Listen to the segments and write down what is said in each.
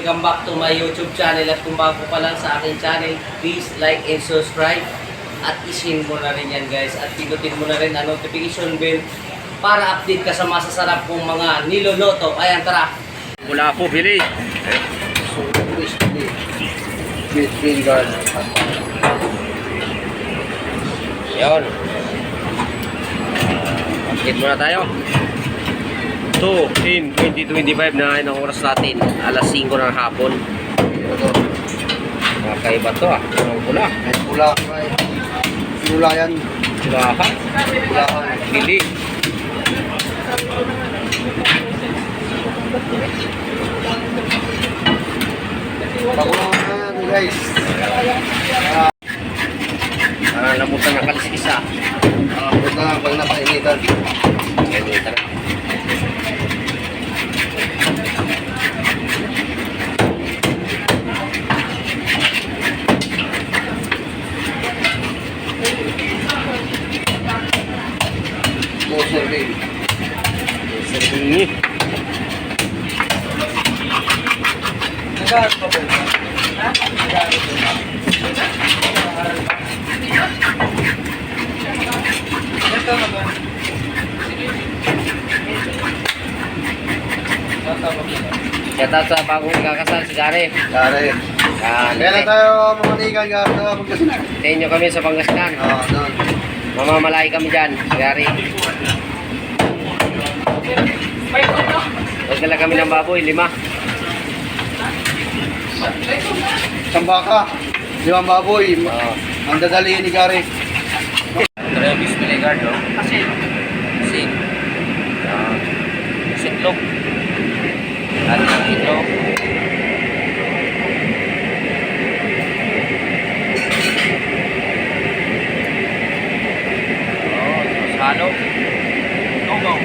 welcome back to my YouTube channel. At kung bago pa lang sa aking channel, please like and subscribe. At isin mo na rin yan guys. At pinutin mo na rin ang notification bell para update ka sa masasarap kong mga niloloto. Ayan, tara! Wala po, Billy. So, crispy with finger. Yun. Update muna tayo. 2/10/2025 na ang oras natin. Alas 5 ng hapon. Kakaiba to ah. Ang pula. Pula. Pula yan. Pulahan. Pulahan. Bili. Pakulang na yan guys. Lamutan ng kaliskisa. Huwag na pag napainitan. Ganyan tara. Mo serving. Servingi. Nagalit pa ba? Ha? Nagalit pa. Ito na ba? Shout out sa bagong kakasal si Gary. Gari. Kaya na tayo mga nigan gari na magkasinan. Tayo nyo kami sa Pangasinan. Oo, doon. Mamamalay kami dyan, si Gary. Nagdala kami ng baboy, 5. Sambaka. 5 baboy. Oo. Ang dadali ni Gari. Travis Pilegard, no? Asin. Asin. Sitlog. At ang itlog. Halo. Tugaw.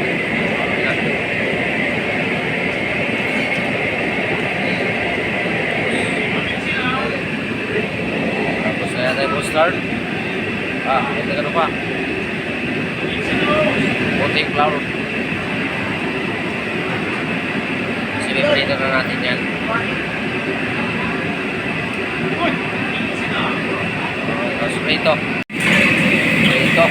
Tapos na tayo po start. Ito ka pa. Puting flour. Siniprito na natin yan. Tapos prito. Prito.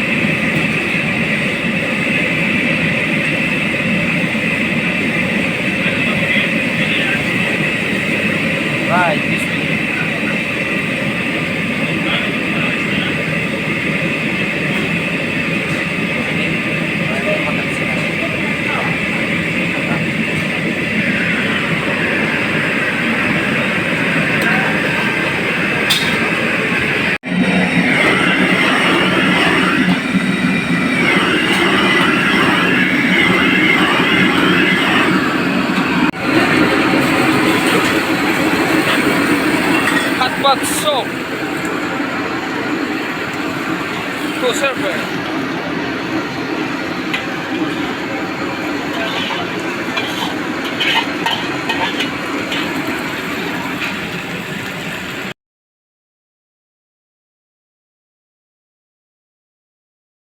Right, this way. Hotbox soap to server.